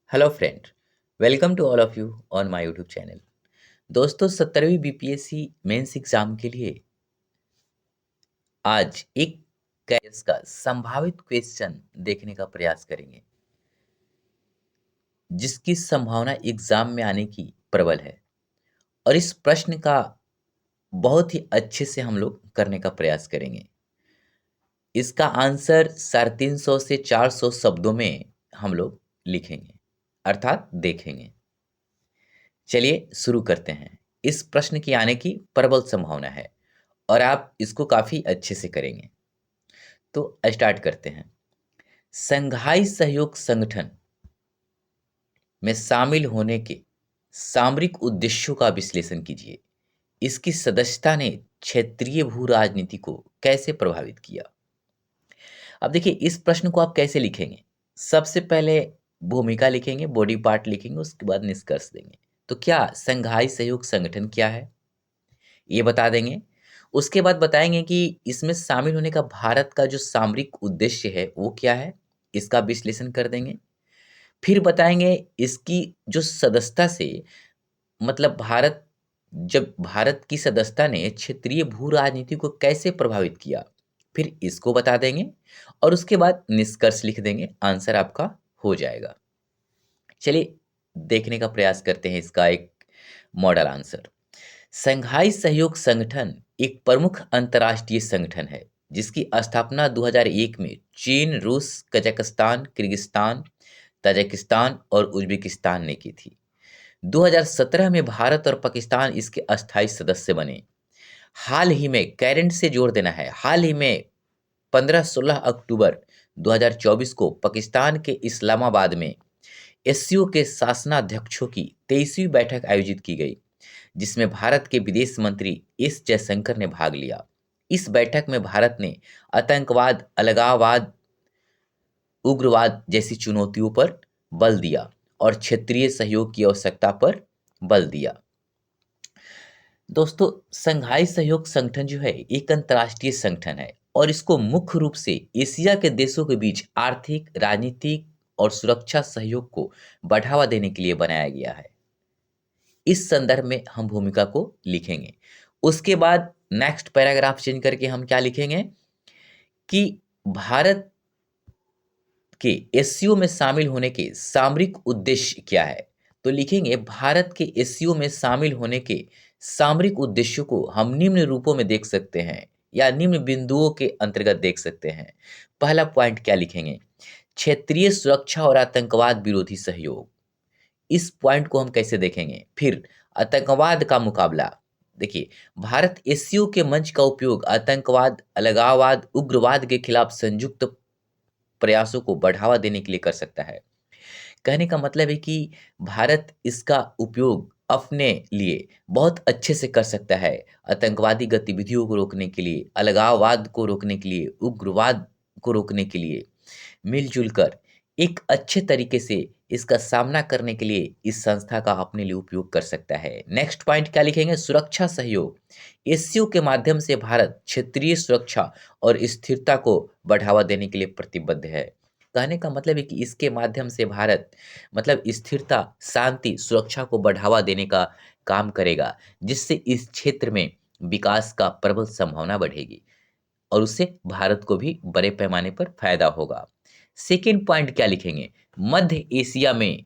Hello friend, welcome to all of you on my YouTube channel. दोस्तों, 17वीं BPSC mains exam के लिए आज एक कैस का संभावित क्वेश्चन देखने का प्रयास करेंगे, जिसकी संभावना एग्जाम में आने की प्रबल है। और इस प्रश्न का बहुत ही अच्छे से हम लोग करने का प्रयास करेंगे। इसका आंसर 350 से 400 शब्दों में हम लोग लिखेंगे, अर्थात देखेंगे। चलिए शुरू करते हैं। इस प्रश्न की आने की प्रबल संभावना है और आप इसको काफी अच्छे से करेंगे। तो स्टार्ट करते हैं। संघाई सहयोग संगठन में शामिल होने के सामरिक उद्देश्यों का विश्लेषण कीजिए। इसकी सदस्यता ने क्षेत्रीय भू राजनीति को कैसे प्रभावित किया। अब देखिए, इस प्रश्न को आप कैसे लिखेंगे। सबसे पहले भूमिका लिखेंगे, बॉडी पार्ट लिखेंगे, उसके बाद निष्कर्ष देंगे। तो क्या संघाई सहयोग संगठन क्या है ये बता देंगे। उसके बाद बताएंगे कि इसमें शामिल होने का भारत का जो सामरिक उद्देश्य है वो क्या है, इसका विश्लेषण कर देंगे। फिर बताएंगे इसकी जो सदस्यता से, मतलब भारत की सदस्यता ने क्षेत्रीय भू राजनीति को कैसे प्रभावित किया, फिर इसको बता देंगे। और उसके बाद निष्कर्ष लिख देंगे, आंसर आपका हो जाएगा। चलिए देखने का प्रयास करते हैं इसका एक मॉडल आंसर। संघाई सहयोग संगठन एक प्रमुख अंतर्राष्ट्रीय संगठन है जिसकी स्थापना 2001 में चीन, रूस, कजाकिस्तान, किर्गिस्तान, ताजिकिस्तान और उज्बेकिस्तान ने की थी। 2017 में भारत और पाकिस्तान इसके अस्थायी सदस्य बने। हाल ही में कैरेंट से जोड़ देना है, हाल ही में 15-16 अक्टूबर 2024 को पाकिस्तान के इस्लामाबाद में एससीओ के शासनाध्यक्षों की 23वीं बैठक आयोजित की गई, जिसमें भारत के विदेश मंत्री एस जयशंकर ने भाग लिया। इस बैठक में भारत ने आतंकवाद, अलगाववाद, उग्रवाद जैसी चुनौतियों पर बल दिया और क्षेत्रीय सहयोग की आवश्यकता पर बल दिया। दोस्तों, संघाई सहयोग संगठन जो है एक अंतर्राष्ट्रीय संगठन है और इसको मुख्य रूप से एशिया के देशों के बीच आर्थिक, राजनीतिक और सुरक्षा सहयोग को बढ़ावा देने के लिए बनाया गया है। इस संदर्भ में हम भूमिका को लिखेंगे। उसके बाद नेक्स्ट पैराग्राफ चेंज करके हम क्या लिखेंगे कि भारत के एससीओ में शामिल होने के सामरिक उद्देश्य क्या है। तो लिखेंगे भारत के एससीओ में शामिल होने के सामरिक उद्देश्यों को हम निम्न रूपों में देख सकते हैं या निम्न बिंदुओं के अंतर्गत देख सकते हैं। पहला पॉइंट क्या लिखेंगे, क्षेत्रीय सुरक्षा और आतंकवाद विरोधी सहयोग। इस पॉइंट को हम कैसे देखेंगे। फिर आतंकवाद का मुकाबला। देखिए, भारत एससीओ के मंच का उपयोग आतंकवाद, अलगाववाद, उग्रवाद के खिलाफ संयुक्त प्रयासों को बढ़ावा देने के लिए कर सकता है। कहने का मतलब है कि भारत इसका उपयोग अपने लिए बहुत अच्छे से कर सकता है, आतंकवादी गतिविधियों को रोकने के लिए, अलगाववाद को रोकने के लिए, उग्रवाद को रोकने के लिए मिलजुल कर एक अच्छे तरीके से इसका सामना करने के लिए इस संस्था का अपने लिए उपयोग कर सकता है। नेक्स्ट पॉइंट क्या लिखेंगे, सुरक्षा सहयोग। एससीओ के माध्यम से भारत क्षेत्रीय सुरक्षा और स्थिरता को बढ़ावा देने के लिए प्रतिबद्ध है। कहने का मतलब है कि इसके माध्यम से भारत मतलब स्थिरता, शांति, सुरक्षा को बढ़ावा देने का काम करेगा, जिससे इस क्षेत्र में विकास का प्रबल संभावना बढ़ेगी और उससे भारत को भी बड़े पैमाने पर फायदा होगा। सेकेंड पॉइंट क्या लिखेंगे, मध्य एशिया में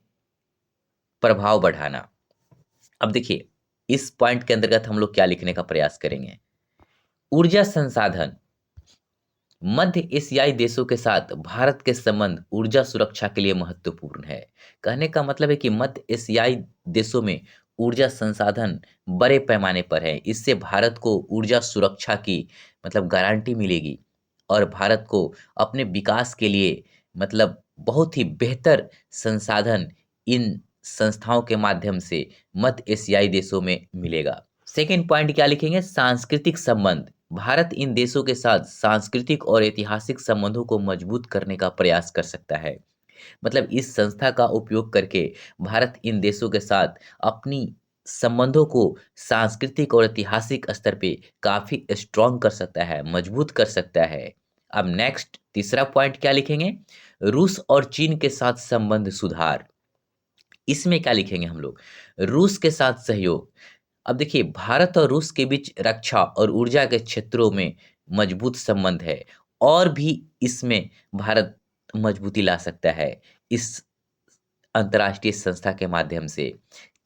प्रभाव बढ़ाना। अब देखिए, इस पॉइंट के अंतर्गत हम लोग क्या लिखने का प्रयास करेंगे, ऊर्जा संसाधन। मध्य एशियाई देशों के साथ भारत के संबंध ऊर्जा सुरक्षा के लिए महत्वपूर्ण है। कहने का मतलब है कि मध्य एशियाई देशों में ऊर्जा संसाधन बड़े पैमाने पर है। इससे भारत को ऊर्जा सुरक्षा की मतलब गारंटी मिलेगी और भारत को अपने विकास के लिए मतलब बहुत ही बेहतर संसाधन इन संस्थाओं के माध्यम से मध्य एशियाई देशों में मिलेगा। सेकेंड पॉइंट क्या लिखेंगे, सांस्कृतिक संबंध। भारत इन देशों के साथ सांस्कृतिक और ऐतिहासिक संबंधों को मजबूत करने का प्रयास कर सकता है। मतलब इस संस्था का उपयोग करके भारत इन देशों के साथ अपनी संबंधों को सांस्कृतिक और ऐतिहासिक स्तर पे काफी स्ट्रॉन्ग कर सकता है, मजबूत कर सकता है। अब नेक्स्ट तीसरा पॉइंट क्या लिखेंगे, रूस और चीन के साथ संबंध सुधार। इसमें क्या लिखेंगे हम लोग? रूस के साथ सहयोग। अब देखिए भारत और रूस के बीच रक्षा और ऊर्जा के क्षेत्रों में मजबूत संबंध है और भी इसमें भारत मजबूती ला सकता है इस अंतर्राष्ट्रीय संस्था के माध्यम से।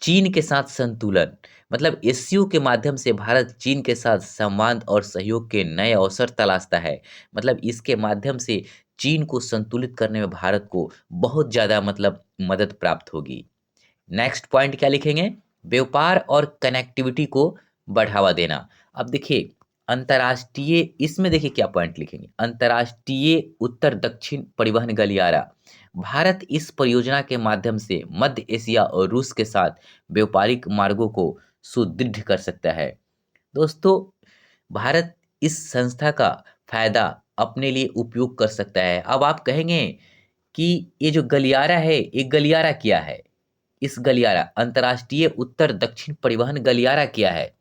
चीन के साथ संतुलन, मतलब एससीओ के माध्यम से भारत चीन के साथ संवाद और सहयोग के नए अवसर तलाशता है। मतलब इसके माध्यम से चीन को संतुलित करने में भारत को बहुत ज़्यादा मतलब मदद प्राप्त होगी। नेक्स्ट पॉइंट क्या लिखेंगे? व्यापार और कनेक्टिविटी को बढ़ावा देना। अब देखिए अंतर्राष्ट्रीय, इसमें देखिए क्या पॉइंट लिखेंगे? अंतर्राष्ट्रीय उत्तर दक्षिण परिवहन गलियारा। भारत इस परियोजना के माध्यम से मध्य एशिया और रूस के साथ व्यापारिक मार्गों को सुदृढ़ कर सकता है। दोस्तों, भारत इस संस्था का फायदा अपने लिए उपयोग कर सकता है। अब आप कहेंगे कि ये जो गलियारा है, ये गलियारा क्या है? इस गलियारा, अंतर्राष्ट्रीय उत्तर दक्षिण परिवहन गलियारा क्या है?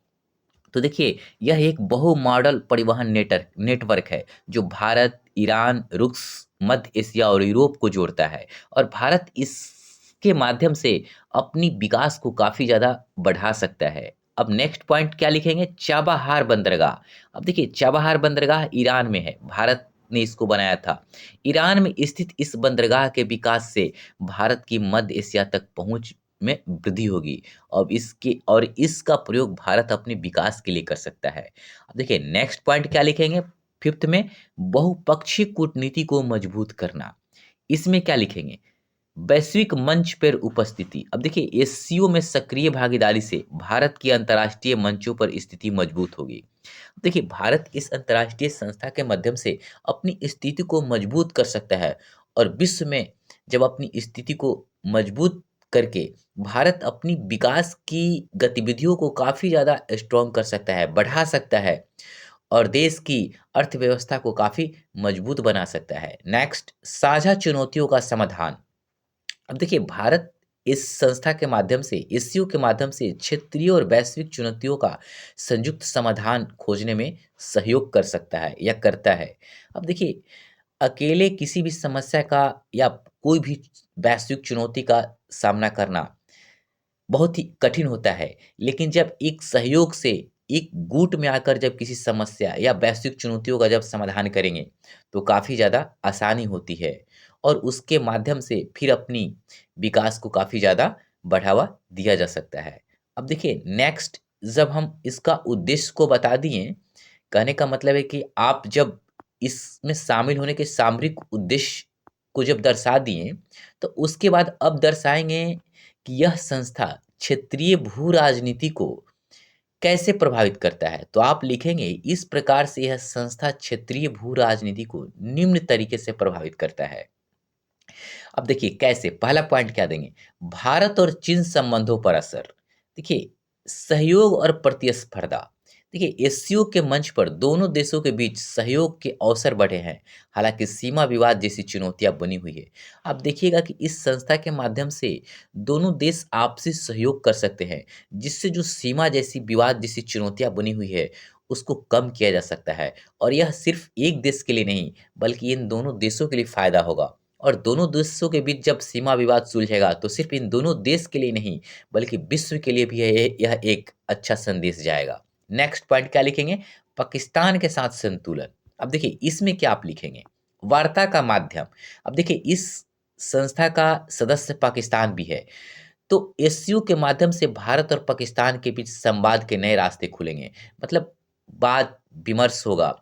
तो देखिए यह एक बहु मॉडल परिवहन नेटवर्क है जो भारत, ईरान, रूस, मध्य एशिया और यूरोप को जोड़ता है और भारत इसके माध्यम से अपनी विकास को काफ़ी ज़्यादा बढ़ा सकता है। अब नेक्स्ट पॉइंट क्या लिखेंगे? चाबहार बंदरगाह। अब देखिए चाबहार बंदरगाह ईरान में है, भारत ने इसको बनाया था। ईरान में स्थित इस बंदरगाह के विकास से भारत की मध्य एशिया तक पहुंच में वृद्धि होगी। अब इसके और इसका प्रयोग भारत अपने विकास के लिए कर सकता है। अब देखिए नेक्स्ट पॉइंट क्या लिखेंगे? फिफ्थ में बहुपक्षीय कूटनीति को मजबूत करना। इसमें क्या लिखेंगे? वैश्विक मंच पर उपस्थिति। अब देखिए एससीओ में सक्रिय भागीदारी से भारत की अंतर्राष्ट्रीय मंचों पर स्थिति मजबूत होगी। देखिए भारत इस अंतर्राष्ट्रीय संस्था के माध्यम से अपनी स्थिति को मजबूत कर सकता है और विश्व में जब अपनी स्थिति को मजबूत करके भारत अपनी विकास की गतिविधियों को काफ़ी ज़्यादा स्ट्रॉन्ग कर सकता है, बढ़ा सकता है और देश की अर्थव्यवस्था को काफ़ी मजबूत बना सकता है। नेक्स्ट, साझा चुनौतियों का समाधान। अब देखिए भारत इस संस्था के माध्यम से, एससीओ के माध्यम से क्षेत्रीय और वैश्विक चुनौतियों का संयुक्त समाधान खोजने में सहयोग कर सकता है या करता है। अब देखिए अकेले किसी भी समस्या का या कोई भी वैश्विक चुनौती का सामना करना बहुत ही कठिन होता है, लेकिन जब एक सहयोग से, एक गुट में आकर जब किसी समस्या या वैश्विक चुनौतियों का जब समाधान करेंगे, तो काफ़ी ज़्यादा आसानी होती है और उसके माध्यम से फिर अपनी विकास को काफ़ी ज़्यादा बढ़ावा दिया जा सकता है। अब देखिए नेक्स्ट, जब हम इसका उद्देश्य को बता दिए, कहने का मतलब है कि आप जब इसमें शामिल होने के सामरिक उद्देश्य को जब दर्शा दिए, तो उसके बाद अब दर्शाएँगे कि यह संस्था क्षेत्रीय भू राजनीति को कैसे प्रभावित करता है? तो आप लिखेंगे इस प्रकार से यह संस्था क्षेत्रीय भू राजनीति को निम्न तरीके से प्रभावित करता है। अब देखिए कैसे? पहला पॉइंट क्या देंगे? भारत और चीन संबंधों पर असर। देखिए सहयोग और प्रतिस्पर्धा। देखिए एससीओ के मंच पर दोनों देशों के बीच सहयोग के अवसर बढ़े हैं, हालांकि सीमा विवाद जैसी चुनौतियां बनी हुई है। आप देखिएगा कि इस संस्था के माध्यम से दोनों देश आपसी सहयोग कर सकते हैं, जिससे जो सीमा जैसी विवाद जैसी चुनौतियां बनी हुई है उसको कम किया जा सकता है और यह सिर्फ एक देश के लिए नहीं बल्कि इन दोनों देशों के लिए फायदा होगा। और दोनों देशों के बीच जब सीमा विवाद सुलझेगा तो सिर्फ इन दोनों देश के लिए नहीं बल्कि विश्व के लिए भी यह एक अच्छा संदेश जाएगा। नेक्स्ट पॉइंट क्या लिखेंगे? पाकिस्तान के साथ संतुलन। अब देखिए इसमें क्या आप लिखेंगे? वार्ता का माध्यम। अब देखिए इस संस्था का सदस्य पाकिस्तान भी है, तो एससीओ के माध्यम से भारत और पाकिस्तान के बीच संवाद के नए रास्ते खुलेंगे। मतलब बात विमर्श होगा,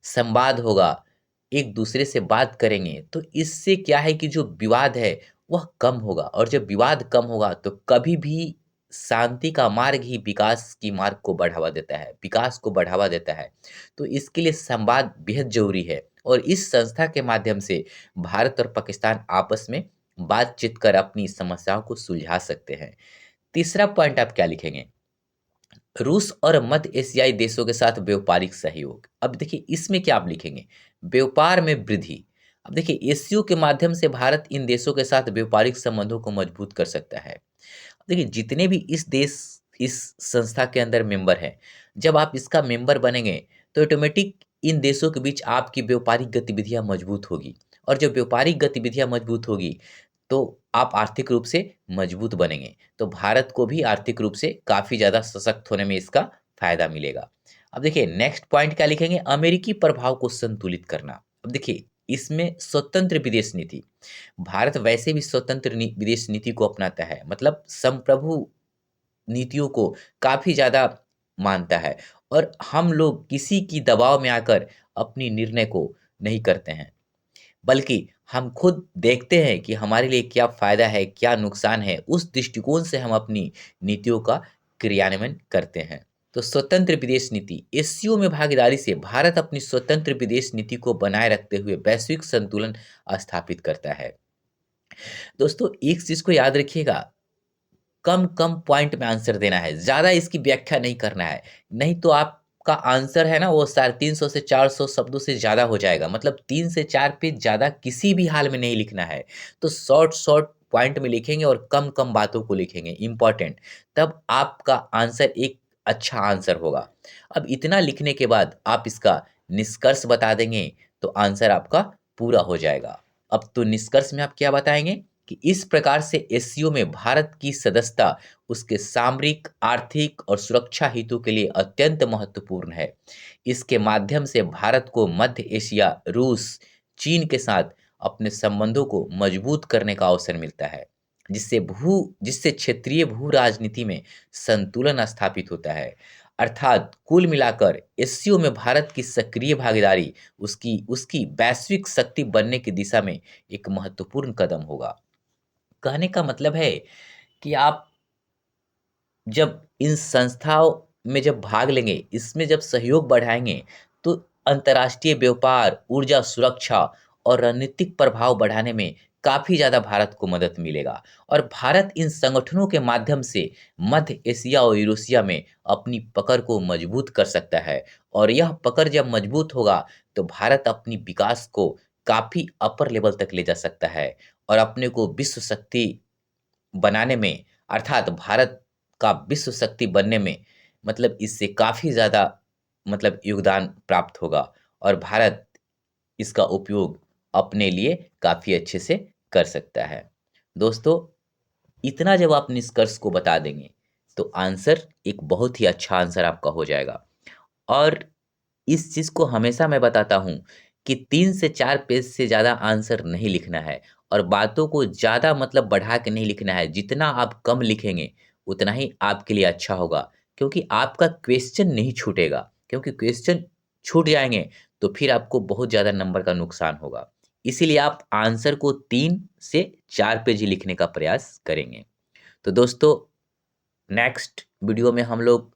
संवाद होगा, एक दूसरे से बात करेंगे तो इससे क्या है कि जो विवाद है वह कम होगा और जब विवाद कम होगा तो कभी भी शांति का मार्ग ही विकास की मार्ग को बढ़ावा देता है, विकास को बढ़ावा देता है। तो इसके लिए संवाद बेहद ज़रूरी है और इस संस्था के माध्यम से भारत और पाकिस्तान आपस में बातचीत कर अपनी समस्याओं को सुलझा सकते हैं। तीसरा पॉइंट आप क्या लिखेंगे? रूस और मध्य एशियाई देशों के साथ व्यापारिक सहयोग। अब देखिए इसमें क्या आप लिखेंगे? व्यापार में वृद्धि। अब देखिए एससीओ के माध्यम से भारत इन देशों के साथ व्यापारिक संबंधों को मजबूत कर सकता है। देखिए जितने भी इस देश इस संस्था के अंदर मेंबर हैं, जब आप इसका मेंबर बनेंगे तो ऑटोमेटिक इन देशों के बीच आपकी व्यापारिक गतिविधियां मजबूत होगी और जब व्यापारिक गतिविधियां मजबूत होगी तो आप आर्थिक रूप से मजबूत बनेंगे, तो भारत को भी आर्थिक रूप से काफ़ी ज़्यादा सशक्त होने में इसका फ़ायदा मिलेगा। अब देखिए नेक्स्ट पॉइंट क्या लिखेंगे, अमेरिकी प्रभाव को संतुलित करना। अब देखिए इसमें स्वतंत्र विदेश नीति, भारत वैसे भी स्वतंत्र विदेश नीति को अपनाता है, मतलब संप्रभु नीतियों को काफ़ी ज़्यादा मानता है और हम लोग किसी की दबाव में आकर अपनी निर्णय को नहीं करते हैं, बल्कि हम खुद देखते हैं कि हमारे लिए क्या फ़ायदा है, क्या नुकसान है, उस दृष्टिकोण से हम अपनी नीतियों का क्रियान्वयन करते हैं। तो स्वतंत्र विदेश नीति, एससीओ में भागीदारी से भारत अपनी स्वतंत्र विदेश नीति को बनाए रखते हुए वैश्विक संतुलन स्थापित करता है। दोस्तों एक चीज़ को याद रखिएगा, कम-कम पॉइंट में आंसर देना है, ज़्यादा इसकी व्याख्या नहीं करना है, नहीं तो आपका आंसर है ना वो 350 से 400 शब्दों से ज़्यादा हो जाएगा, मतलब 3 से 4 पेज ज़्यादा किसी भी हाल में नहीं लिखना है। तो शॉर्ट-शॉर्ट पॉइंट में लिखेंगे और कम-कम बातों को लिखेंगे, इम्पोर्टेंट, तब आपका आंसर एक अच्छा आंसर होगा। अब इतना लिखने के बाद आप इसका निष्कर्ष बता देंगे, तो आंसर आपका पूरा हो जाएगा। अब तो निष्कर्ष में आप क्या बताएँगे कि इस प्रकार से एससीओ में भारत की सदस्यता उसके सामरिक, आर्थिक और सुरक्षा हितों के लिए अत्यंत महत्वपूर्ण है। इसके माध्यम से भारत को मध्य एशिया, रूस, चीन के साथ अपने संबंधों को मजबूत करने का अवसर मिलता है, जिससे क्षेत्रीय भू राजनीति में संतुलन स्थापित होता है। अर्थात कुल मिलाकर एससीओ में भारत की सक्रिय भागीदारी उसकी उसकी वैश्विक शक्ति बनने की दिशा में एक महत्वपूर्ण कदम होगा। कहने का मतलब है कि आप जब इन संस्थाओं में जब भाग लेंगे, इसमें जब सहयोग बढ़ाएँगे, तो अंतर्राष्ट्रीय व्यापार, ऊर्जा सुरक्षा और रणनीतिक प्रभाव बढ़ाने में काफ़ी ज़्यादा भारत को मदद मिलेगा और भारत इन संगठनों के माध्यम से मध्य एशिया और यूरेशिया में अपनी पकड़ को मजबूत कर सकता है और यह पकड़ जब मजबूत होगा, तो भारत अपनी विकास को काफ़ी अपर लेवल तक ले जा सकता है और अपने को विश्व शक्ति बनाने में, अर्थात भारत का विश्व शक्ति बनने में, मतलब इससे काफ़ी ज़्यादा मतलब योगदान प्राप्त होगा और भारत इसका उपयोग अपने लिए काफ़ी अच्छे से कर सकता है। दोस्तों, इतना जब आप निष्कर्ष को बता देंगे, तो आंसर एक बहुत ही अच्छा आंसर आपका हो जाएगा और इस चीज़ को हमेशा मैं बताता हूँ कि 3 से 4 पेज से ज़्यादा आंसर नहीं लिखना है और बातों को ज़्यादा मतलब बढ़ा के नहीं लिखना है। जितना आप कम लिखेंगे, उतना ही आपके लिए अच्छा होगा क्योंकि आपका क्वेश्चन नहीं छूटेगा, क्योंकि क्वेश्चन छूट जाएँगे, तो फिर आपको बहुत ज़्यादा नंबर का नुकसान होगा। इसीलिए आप आंसर को 3 से 4 पेज ही लिखने का प्रयास करेंगे। तो दोस्तों, नेक्स्ट वीडियो में हम लोग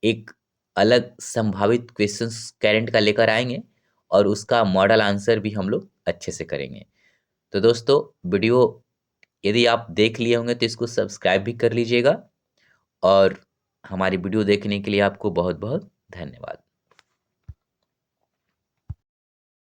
एक अलग संभावित क्वेश्चंस करंट का लेकर आएँगे और उसका मॉडल आंसर भी हम लोग अच्छे से करेंगे। तो दोस्तों, वीडियो यदि आप देख लिए होंगे तो इसको सब्सक्राइब भी कर लीजिएगा और हमारी वीडियो देखने के लिए आपको बहुत-बहुत धन्यवाद।